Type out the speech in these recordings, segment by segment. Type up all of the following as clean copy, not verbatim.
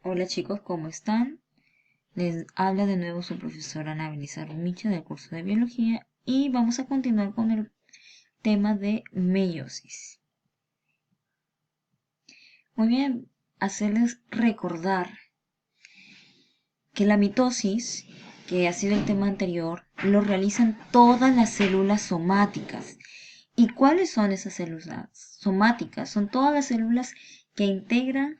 Hola chicos, ¿cómo están? Les habla de nuevo su profesora Ana Belisa Rumicha del curso de biología y vamos a continuar con el tema de meiosis. Muy bien, hacerles recordar que la mitosis, que ha sido el tema anterior, lo realizan todas las células somáticas. ¿Y cuáles son esas células somáticas? Son todas las células que integran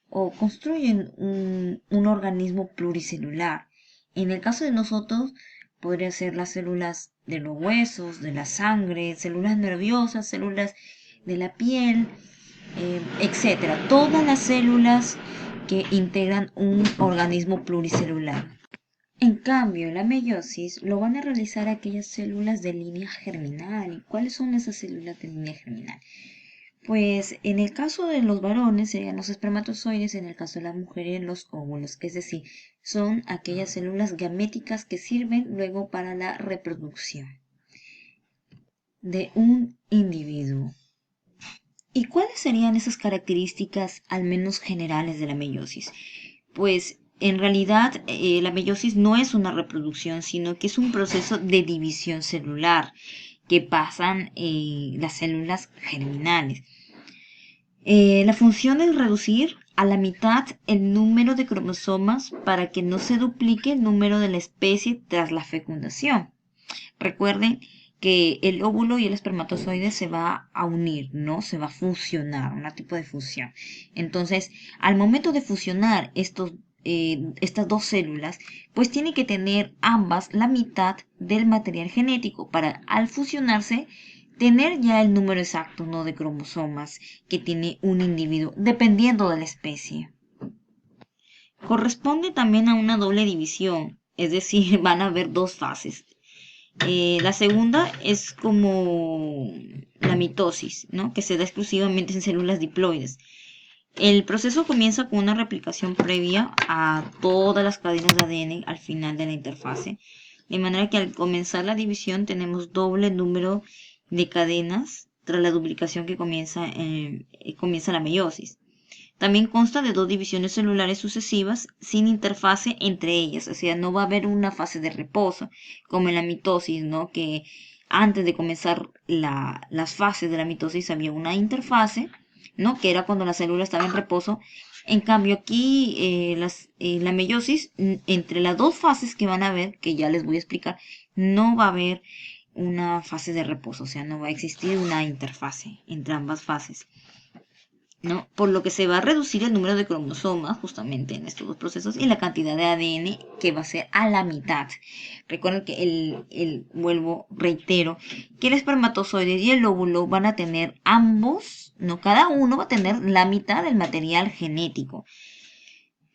o construyen un organismo pluricelular. En el caso de nosotros, podría ser las células de los huesos, de la sangre, células nerviosas, células de la piel, etcétera. Todas las células que integran un organismo pluricelular. En cambio, la meiosis lo van a realizar aquellas células de línea germinal. ¿Y cuáles son esas células de línea germinal? Pues en el caso de los varones serían los espermatozoides, en el caso de las mujeres los óvulos, es decir, son aquellas células gaméticas que sirven luego para la reproducción de un individuo. ¿Y cuáles serían esas características al menos generales de la meiosis? Pues en realidad la meiosis no es una reproducción, sino que es un proceso de división celular que pasan las células germinales. La función es reducir a la mitad el número de cromosomas para que no se duplique el número de la especie tras la fecundación. Recuerden que el óvulo y el espermatozoide se va a unir, ¿no? Se va a fusionar, un tipo de fusión. Entonces, al momento de fusionar estas dos células, pues tiene que tener ambas la mitad del material genético para al fusionarse tener ya el número exacto, ¿no? De cromosomas que tiene un individuo, dependiendo de la especie. Corresponde también a una doble división, es decir, van a haber dos fases. La segunda es como la mitosis, ¿no? Que se da exclusivamente en células diploides. El proceso comienza con una replicación previa a todas las cadenas de ADN al final de la interfase. De manera que al comenzar la división tenemos doble número de cadenas tras la duplicación que comienza la meiosis. También consta de dos divisiones celulares sucesivas sin interfase entre ellas, o sea, no va a haber una fase de reposo, como en la mitosis, ¿no? Que antes de comenzar las fases de la mitosis había una interfase, ¿no? Que era cuando la célula estaba en reposo. En cambio, aquí la meiosis, entre las dos fases que van a haber, que ya les voy a explicar, no va a haber una fase de reposo, o sea, no va a existir una interfase entre ambas fases, ¿no? Por lo que se va a reducir el número de cromosomas justamente en estos dos procesos y la cantidad de ADN que va a ser a la mitad. Recuerden que vuelvo, reitero, que el espermatozoide y el óvulo van a tener ambos, no cada uno va a tener la mitad del material genético.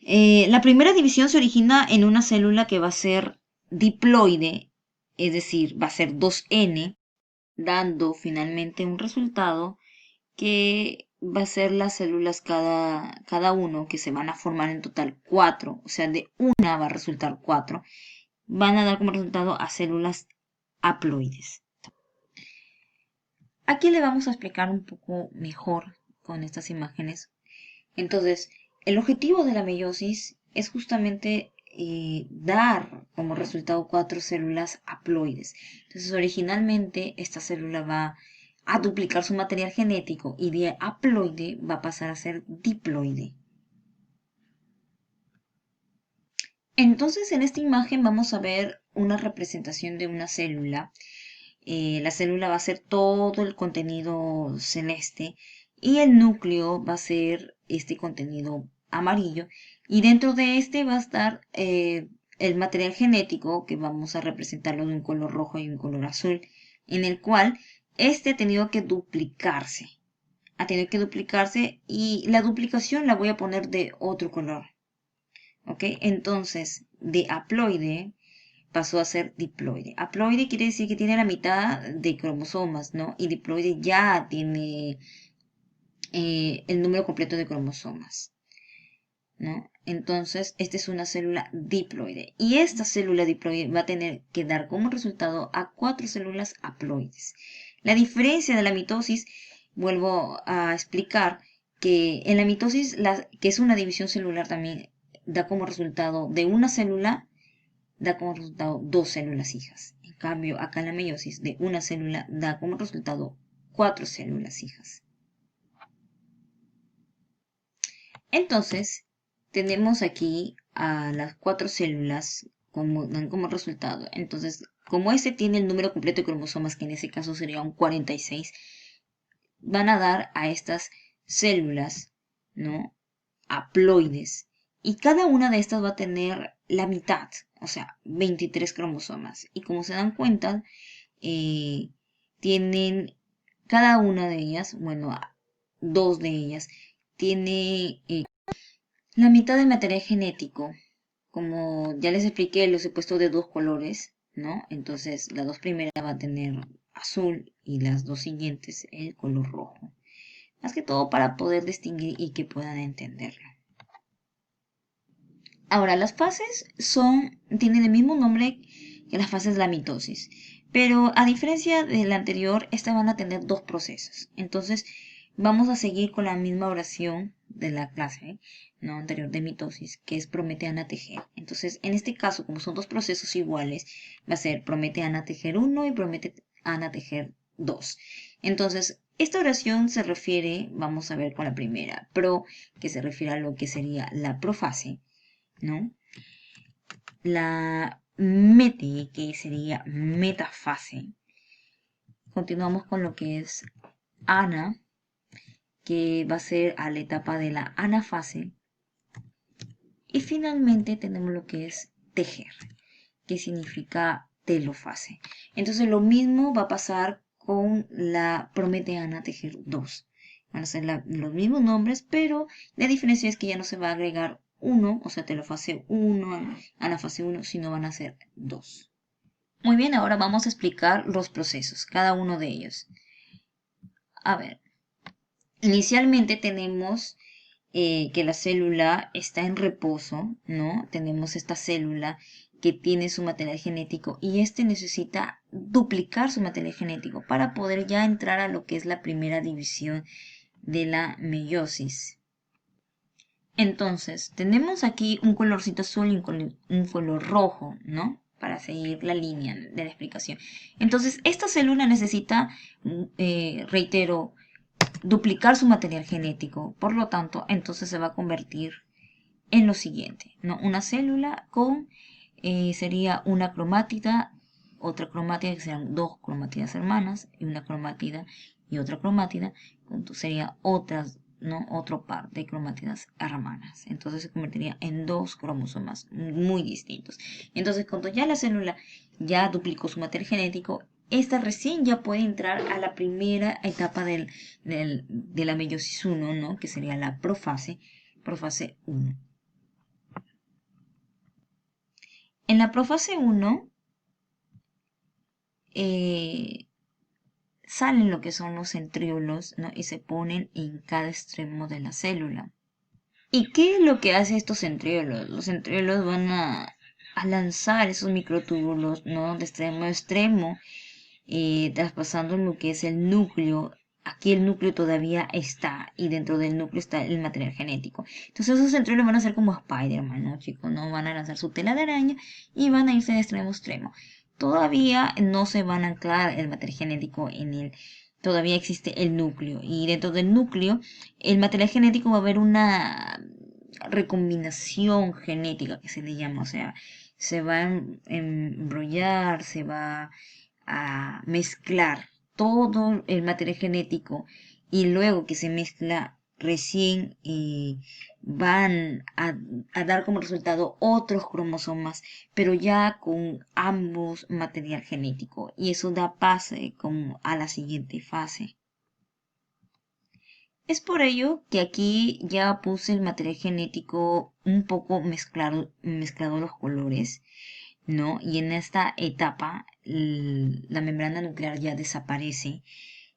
La primera división se origina en una célula que va a ser diploide, es decir, va a ser 2N, dando finalmente un resultado que va a ser las células cada uno, que se van a formar en total 4, o sea, de una va a resultar 4, van a dar como resultado a células haploides. Aquí le vamos a explicar un poco mejor con estas imágenes. Entonces, el objetivo de la meiosis es justamente dar como resultado 4 células haploides. Entonces, originalmente esta célula va a duplicar su material genético y de haploide va a pasar a ser diploide. Entonces, en esta imagen vamos a ver una representación de una célula. La célula va a ser todo el contenido celeste y el núcleo va a ser este contenido amarillo. Y dentro de este va a estar el material genético, que vamos a representarlo de un color rojo y un color azul, en el cual este ha tenido que duplicarse. Ha tenido que duplicarse y la duplicación la voy a poner de otro color. ¿Ok? Entonces, de haploide pasó a ser diploide. Haploide quiere decir que tiene la mitad de cromosomas, ¿no? Y diploide ya tiene el número completo de cromosomas, ¿no? Entonces, esta es una célula diploide. Y esta célula diploide va a tener que dar como resultado a 4 células haploides. La diferencia de la mitosis, vuelvo a explicar, que en la mitosis, que es una división celular también, da como resultado de una célula, da como resultado dos células hijas. En cambio, acá en la meiosis, de una célula da como resultado cuatro células hijas. Entonces, tenemos aquí a las cuatro células dan como resultado. Entonces, como este tiene el número completo de cromosomas, que en ese caso sería un 46, van a dar a estas células, ¿no? Haploides. Y cada una de estas va a tener la mitad, o sea, 23 cromosomas. Y como se dan cuenta, tienen cada una de ellas, bueno, dos de ellas, tiene la mitad del material genético. Como ya les expliqué, los he puesto de dos colores, ¿no? Entonces, las dos primeras va a tener azul y las dos siguientes el color rojo. Más que todo para poder distinguir y que puedan entenderlo. Ahora, las fases tienen el mismo nombre que las fases de la mitosis, pero a diferencia de la anterior, estas van a tener dos procesos. Entonces, vamos a seguir con la misma oración de la clase, ¿no? Anterior de mitosis, que es promete tejer. Entonces, en este caso, como son dos procesos iguales, va a ser promete tejer 1 y promete tejer 2. Entonces, esta oración se refiere, vamos a ver con la primera, que se refiere a lo que sería la profase, ¿no? La mete, que sería metafase. Continuamos con lo que es ana, que va a ser a la etapa de la anafase. Y finalmente tenemos lo que es tejer, que significa telofase. Entonces lo mismo va a pasar con la prometeana tejer 2. Van a ser los mismos nombres, pero la diferencia es que ya no se va a agregar uno, o sea, telofase 1, anafase 1, sino van a ser 2. Muy bien, ahora vamos a explicar los procesos, cada uno de ellos. A ver, inicialmente tenemos que la célula está en reposo, ¿no? Tenemos esta célula que tiene su material genético y este necesita duplicar su material genético para poder ya entrar a lo que es la primera división de la meiosis. Entonces, tenemos aquí un colorcito azul y un color rojo, ¿no? Para seguir la línea de la explicación. Entonces, esta célula necesita, reitero, duplicar su material genético. Por lo tanto, entonces se va a convertir en lo siguiente, ¿no? Una célula con, sería una cromátida, otra cromátida, que serían dos cromátidas hermanas, y una cromátida y otra cromátida, sería otras, ¿no? Otro par de cromátidas hermanas. Entonces se convertiría en dos cromosomas muy distintos. Entonces, cuando ya la célula ya duplicó su material genético, esta recién ya puede entrar a la primera etapa de la meiosis 1, ¿no? Que sería la profase 1. En la profase 1 salen lo que son los centriolos, ¿no? Y se ponen en cada extremo de la célula. ¿Y qué es lo que hace estos centriolos? Los centriolos van a lanzar esos microtúbulos, ¿no? De extremo a extremo, traspasando lo que es el núcleo. Aquí el núcleo todavía está y dentro del núcleo está el material genético. Entonces esos centriolos van a ser como Spider-Man, ¿no, chicos? ¿No? Van a lanzar su tela de araña y van a irse de extremo a extremo. Todavía no se van a anclar el material genético en el... Todavía existe el núcleo y dentro del núcleo el material genético va a haber una recombinación genética que se le llama, o sea, se va a embrollar, se va a mezclar todo el material genético y luego que se mezcla recién van a dar como resultado otros cromosomas, pero ya con ambos material genético y eso da pase como a la siguiente fase. Es por ello que aquí ya puse el material genético un poco mezclado los colores, ¿no? Y en esta etapa la membrana nuclear ya desaparece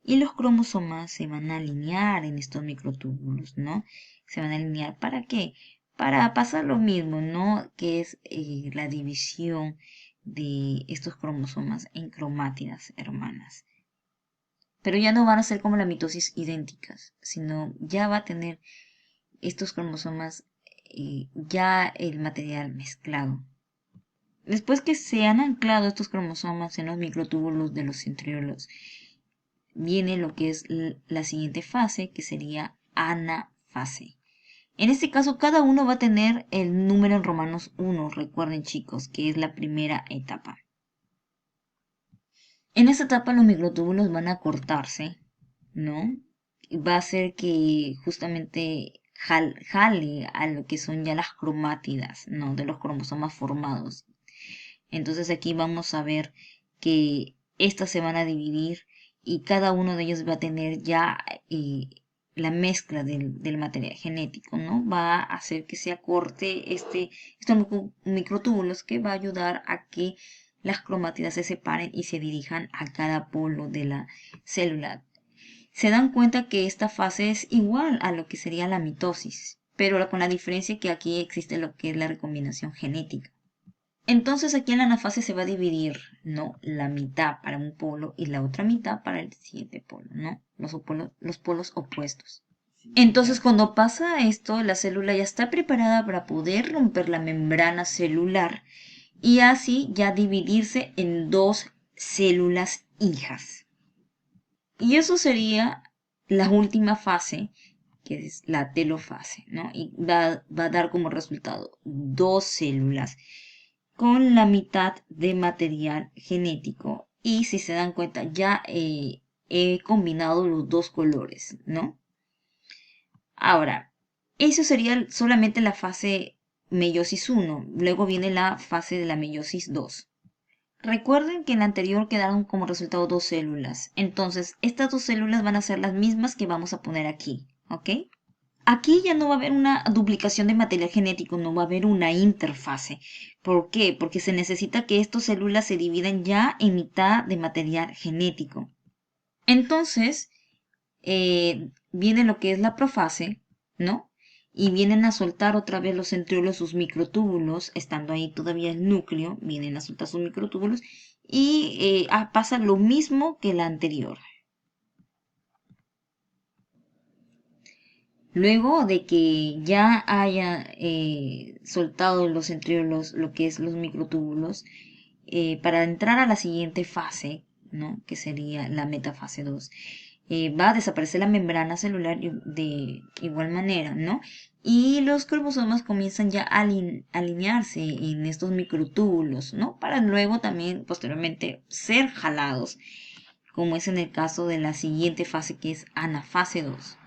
y los cromosomas se van a alinear en estos microtúbulos, ¿no? Se van a alinear ¿para qué? Para pasar lo mismo, ¿no? Que es la división de estos cromosomas en cromátidas hermanas. pero ya no van a ser como la mitosis idénticas, sino ya va a tener estos cromosomas, ya el material mezclado. Después que se han anclado estos cromosomas en los microtúbulos de los centriolos, viene lo que es la siguiente fase, que sería anafase. En este caso, cada uno va a tener el número en romanos 1, recuerden chicos, que es la primera etapa. En esta etapa los microtúbulos van a cortarse, ¿no? Va a hacer que justamente jale a lo que son ya las cromátidas, ¿no? De los cromosomas formados. Entonces aquí vamos a ver que estas se van a dividir y cada uno de ellos va a tener ya la mezcla del material genético, ¿no? Va a hacer que se acorte estos microtúbulos, que va a ayudar a que las cromátidas se separen y se dirijan a cada polo de la célula. Se dan cuenta que esta fase es igual a lo que sería la mitosis, pero con la diferencia que aquí existe lo que es la recombinación genética. Entonces aquí en la anafase se va a dividir, ¿no? La mitad para un polo y la otra mitad para el siguiente polo, ¿no? Los polos opuestos. Entonces cuando pasa esto, la célula ya está preparada para poder romper la membrana celular y así ya dividirse en dos células hijas. Y eso sería la última fase, que es la telofase, ¿no? Y va a dar como resultado dos células con la mitad de material genético. Y si se dan cuenta, ya he combinado los dos colores, ¿no? Ahora, eso sería solamente la fase meiosis 1. Luego viene la fase de la meiosis 2. Recuerden que en la anterior quedaron como resultado dos células. Entonces, estas dos células van a ser las mismas que vamos a poner aquí, ¿ok? Aquí ya no va a haber una duplicación de material genético, no va a haber una interfase. ¿Por qué? Porque se necesita que estas células se dividan ya en mitad de material genético. Entonces, viene lo que es la profase, ¿no? Y vienen a soltar otra vez los centriolos sus microtúbulos, estando ahí todavía el núcleo, vienen a soltar sus microtúbulos y pasa lo mismo que la anterior. Luego de que ya haya soltado los centriolos, lo que es los microtúbulos, para entrar a la siguiente fase, ¿no? Que sería la metafase 2, va a desaparecer la membrana celular de igual manera, ¿no? Y los cromosomas comienzan ya a alinearse en estos microtúbulos, ¿no? Para luego también posteriormente ser jalados, como es en el caso de la siguiente fase, que es anafase 2.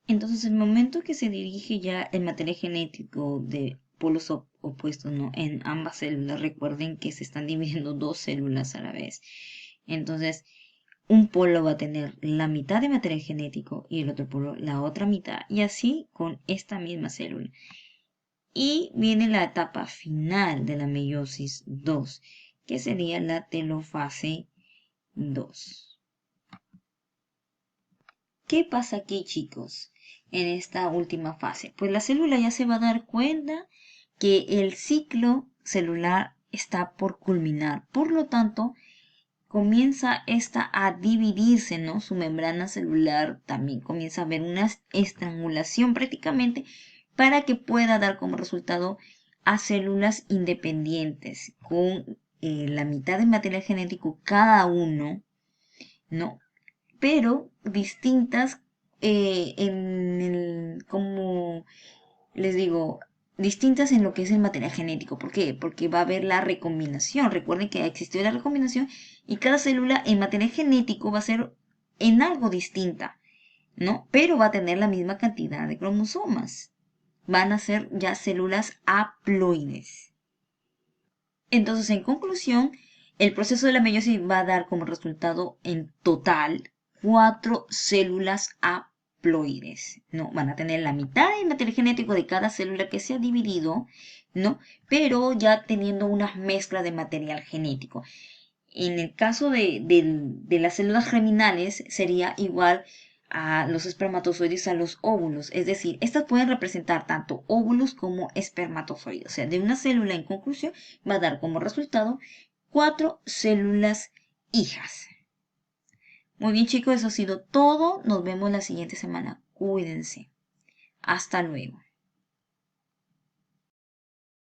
Entonces, el momento que se dirige ya el material genético de polos opuestos, ¿no? En ambas células, recuerden que se están dividiendo dos células a la vez. Entonces, un polo va a tener la mitad de material genético y el otro polo la otra mitad, y así con esta misma célula. Y viene la etapa final de la meiosis 2, que sería la telofase 2. ¿Qué pasa aquí, chicos, en esta última fase? Pues la célula ya se va a dar cuenta que el ciclo celular está por culminar. Por lo tanto, comienza esta a dividirse, ¿no? Su membrana celular también comienza a haber una estrangulación prácticamente para que pueda dar como resultado a células independientes con la mitad del material genético cada uno, ¿no? Pero distintas como les digo, distintas en lo que es el material genético. ¿Por qué? Porque va a haber la recombinación. Recuerden que existió la recombinación y cada célula en material genético va a ser en algo distinta, ¿no? Pero va a tener la misma cantidad de cromosomas. Van a ser ya células haploides. Entonces, en conclusión, el proceso de la meiosis va a dar como resultado en total 4 células haploides, ¿no? Van a tener la mitad del material genético de cada célula que se ha dividido, ¿no? Pero ya teniendo una mezcla de material genético. En el caso de las células germinales sería igual a los espermatozoides a los óvulos. Es decir, estas pueden representar tanto óvulos como espermatozoides. O sea, de una célula en conclusión va a dar como resultado 4 células hijas. Muy bien chicos, eso ha sido todo. Nos vemos la siguiente semana. Cuídense. Hasta luego.